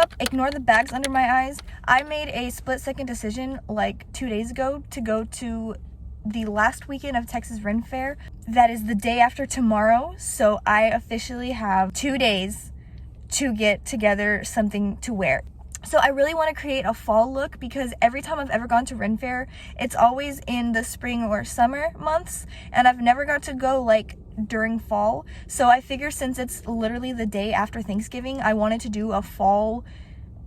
up. Ignore the bags under my eyes. I made a split-second decision like 2 days ago to go to the last weekend of Texas Ren Faire. That is the day after tomorrow, so I officially have 2 days to get together something to wear. So I really want to create a fall look because every time I've ever gone to Ren Faire, it's always in the spring or summer months, and I've never got to go like during fall. So I figure since it's literally the day after Thanksgiving, I wanted to do a fall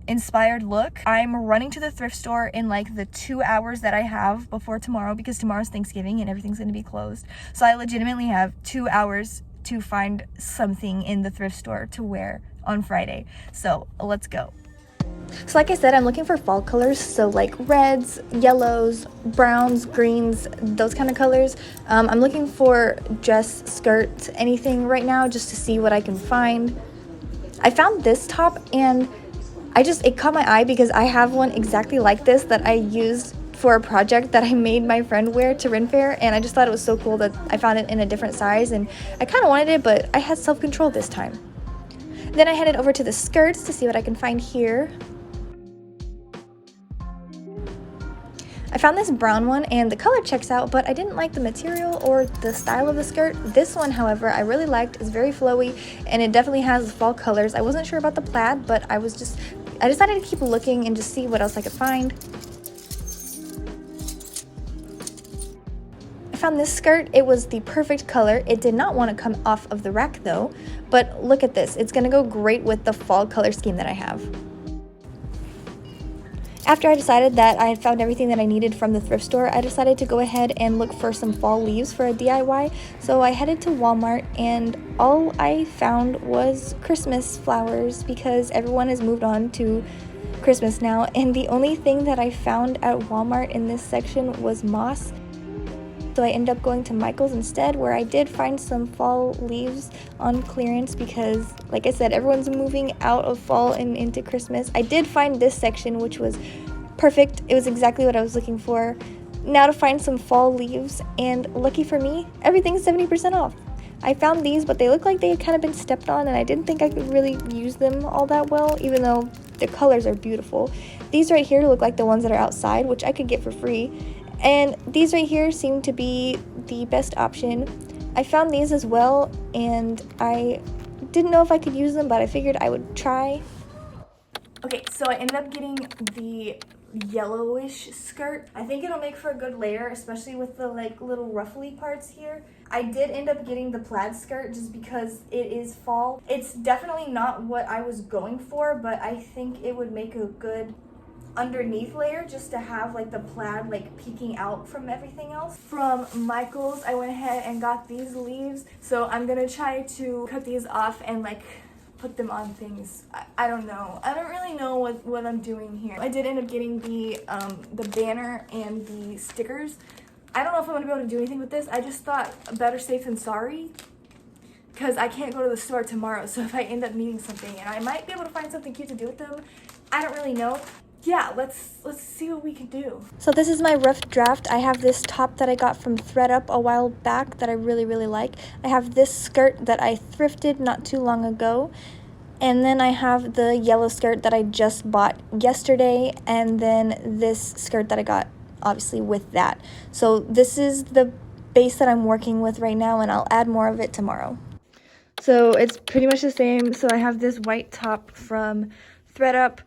inspired look. I'm running to the thrift store in like the 2 hours that I have before tomorrow because tomorrow's Thanksgiving and everything's going to be closed. So I legitimately have 2 hours to find something in the thrift store to wear on Friday. So let's go. So like I said, I'm looking for fall colors, so like reds, yellows, browns, greens, those kind of colors. I'm looking for dress, skirt, anything right now just to see what I can find. I found this top and it caught my eye because I have one exactly like this that I used for a project that I made my friend wear to Ren Faire, and I just thought it was so cool that I found it in a different size, and I kind of wanted it, but I had self-control this time. Then I headed over to the skirts to see what I can find here. I found this brown one and the color checks out, but I didn't like the material or the style of the skirt. This one, however, I really liked. It's very flowy and it definitely has fall colors. I wasn't sure about the plaid, but I decided to keep looking and just see what else I could find. I found this skirt. It was the perfect color. It did not want to come off of the rack though, but look at this. It's going to go great with the fall color scheme that I have. After I decided that I had found everything that I needed from the thrift store, I decided to go ahead and look for some fall leaves for a DIY. So I headed to Walmart and all I found was Christmas flowers because everyone has moved on to Christmas now. And the only thing that I found at Walmart in this section was moss. So I ended up going to Michael's instead, where I did find some fall leaves on clearance because, like I said, everyone's moving out of fall and into Christmas. I did find this section, which was perfect. It was exactly what I was looking for. Now to find some fall leaves, and lucky for me, everything's 70% off. I found these, but they look like they had kind of been stepped on, and I didn't think I could really use them all that well, even though the colors are beautiful. These right here look like the ones that are outside, which I could get for free. And these right here seem to be the best option. I found these as well, and I didn't know if I could use them, but I figured I would try. Okay, so I ended up getting the yellowish skirt. I think it'll make for a good layer, especially with the like little ruffly parts here. I did end up getting the plaid skirt just because it is fall. It's definitely not what I was going for, but I think it would make a good underneath layer just to have like the plaid like peeking out from everything else. From Michael's, I went ahead and got these leaves, so I'm gonna try to cut these off and like put them on things. I don't know. I don't really know what I'm doing here. I did end up getting the banner and the stickers. I don't know if I'm gonna be able to do anything with this. I just thought better safe than sorry because I can't go to the store tomorrow, so if I end up needing something, and I might be able to find something cute to do with them, I don't really know. Yeah, let's see what we can do. So this is my rough draft. I have this top that I got from thredUP a while back that I really, really like. I have this skirt that I thrifted not too long ago. And then I have the yellow skirt that I just bought yesterday. And then this skirt that I got, obviously, with that. So this is the base that I'm working with right now, and I'll add more of it tomorrow. So it's pretty much the same. So I have this white top from thredUP.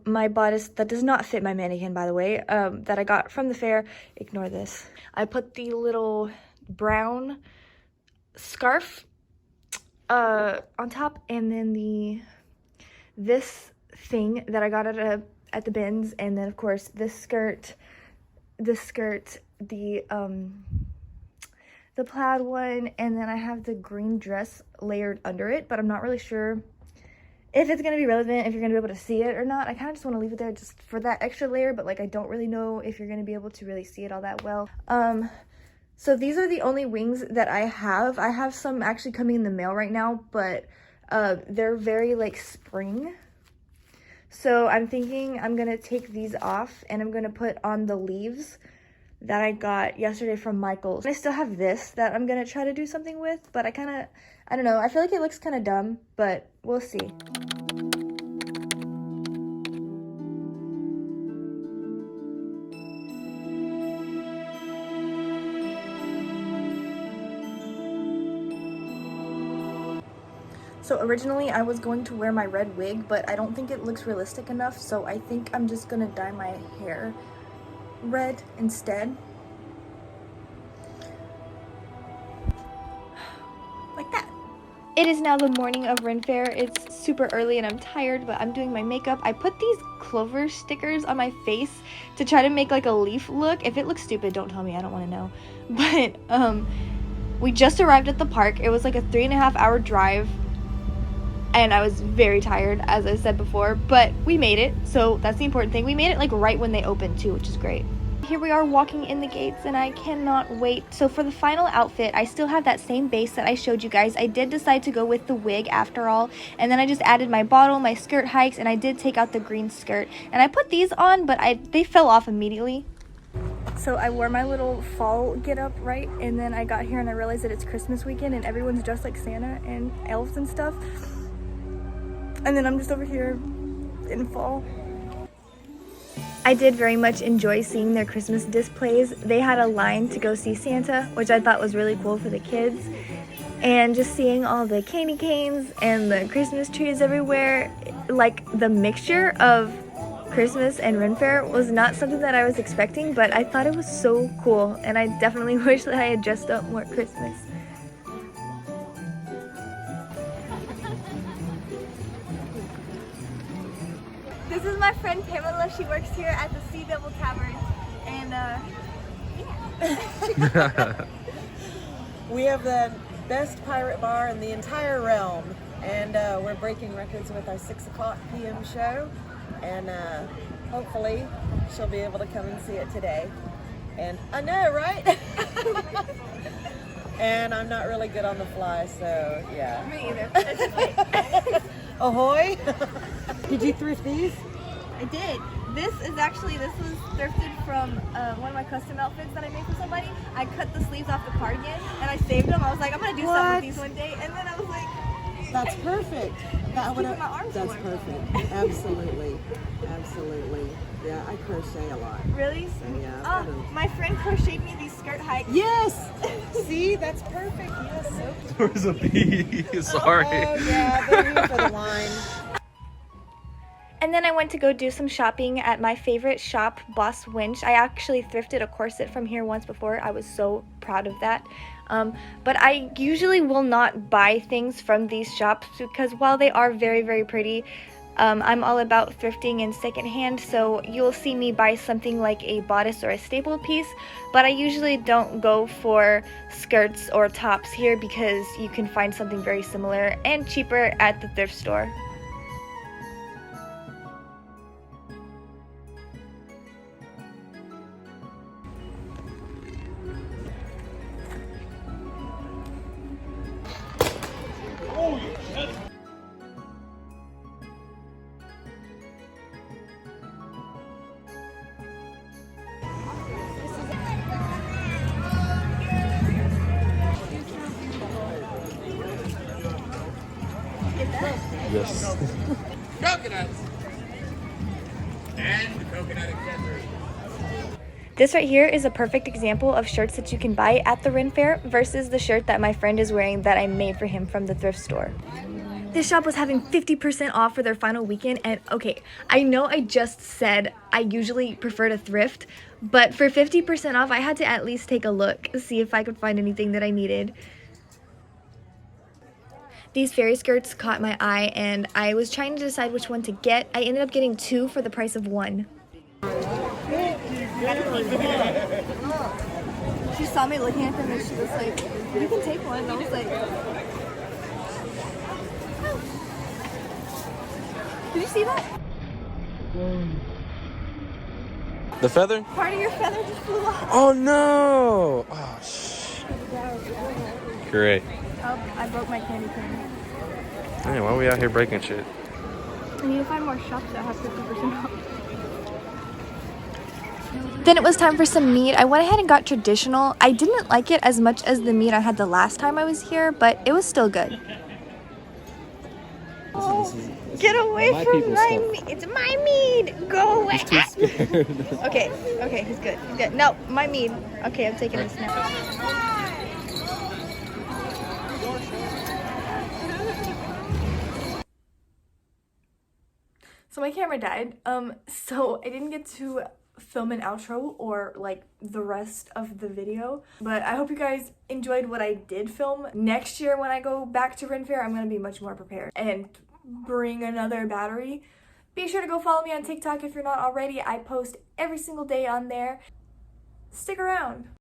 My bodice that does not fit my mannequin, by the way, that I got from the fair. Ignore this. I put the little brown scarf on top, and then this thing that I got at the bins, and then of course this skirt, the plaid one, and then I have the green dress layered under it, but I'm not really sure if it's going to be relevant, if you're going to be able to see it or not. I kind of just want to leave it there just for that extra layer, but like I don't really know if you're going to be able to really see it all that well. So these are the only wings that I have. I have some actually coming in the mail right now, but they're very like spring. So I'm thinking I'm going to take these off and I'm going to put on the leaves that I got yesterday from Michael's. I still have this that I'm going to try to do something with, but I don't know. I feel like it looks kind of dumb, but we'll see. So originally I was going to wear my red wig, but I don't think it looks realistic enough, so I think I'm just gonna dye my hair red instead. Like that. It is now the morning of Ren Faire. It's super early and I'm tired, but I'm doing my makeup. I put these clover stickers on my face to try to make like a leaf look. If it looks stupid, don't tell me, I don't want to know. But we just arrived at the park. It was like a 3.5 hour drive and I was very tired, as I said before, but we made it, so that's the important thing. We made it like right when they opened too, which is great. Here we are walking in the gates and I cannot wait. So for the final outfit, I still have that same base that I showed you guys. I did decide to go with the wig after all, and then I just added my bottle, my skirt hikes, and I did take out the green skirt. And I put these on, but they fell off immediately. So I wore my little fall get up, right? And then I got here and I realized that it's Christmas weekend and everyone's dressed like Santa and elves and stuff. And then I'm just over here in fall. I did very much enjoy seeing their Christmas displays. They had a line to go see Santa, which I thought was really cool for the kids. And just seeing all the candy canes and the Christmas trees everywhere, like the mixture of Christmas and Ren Faire was not something that I was expecting, but I thought it was so cool and I definitely wish that I had dressed up more Christmas. This is my friend Pamela. She works here at the Sea Devil Tavern, and yeah. We have the best pirate bar in the entire realm, and we're breaking records with our 6 o'clock p.m. show, and hopefully she'll be able to come and see it today. And I know, right? And I'm not really good on the fly, so yeah. Me either. Ahoy! Did you thrift these? I did. This was thrifted from one of my custom outfits that I made for somebody. I cut the sleeves off the cardigan and I saved them. I was like, I'm gonna do something with these one day, and then I was like, that's perfect. That's perfect. Absolutely, absolutely. Yeah, I crochet a lot. Really? So, yeah. My friend crocheted me these skirt hikes. Yes. See, that's perfect. Yes. So There's a bee. Sorry. Oh yeah, they're here for the line. And then I went to go do some shopping at my favorite shop, Boss Winch. I actually thrifted a corset from here once before. I was so proud of that. But I usually will not buy things from these shops because while they are very, very pretty, I'm all about thrifting and secondhand, so you'll see me buy something like a bodice or a staple piece, but I usually don't go for skirts or tops here because you can find something very similar and cheaper at the thrift store. Yes. Coconuts and coconut accessories. This right here is a perfect example of shirts that you can buy at the Ren Faire versus the shirt that my friend is wearing that I made for him from the thrift store. This shop was having 50% off for their final weekend, and okay, I know I just said I usually prefer to thrift, but for 50% off I had to at least take a look, see if I could find anything that I needed. These fairy skirts caught my eye and I was trying to decide which one to get. I ended up getting 2 for the price of 1. She saw me looking at them and she was like, you can take one. And I was like, oh. Did you see that? The feather? Part of your feather just flew off. Oh no! Oh shh. Great. Oh, I broke my candy cane. Hey, why are we out here breaking shit? I need to find more shops that have 50% off. Then it was time for some meat. I went ahead and got traditional. I didn't like it as much as the meat I had the last time I was here, but it was still good. Oh, get away from my meat. It's my meat. Go away. He's too scared. Okay, he's good. He's good. No, my meat. Okay, I'm taking this now. So my camera died, so I didn't get to film an outro or like the rest of the video, but I hope you guys enjoyed what I did film. Next year when I go back to Ren Faire, I'm gonna be much more prepared and bring another battery. Be sure to go follow me on TikTok if you're not already. I post every single day on there. Stick around.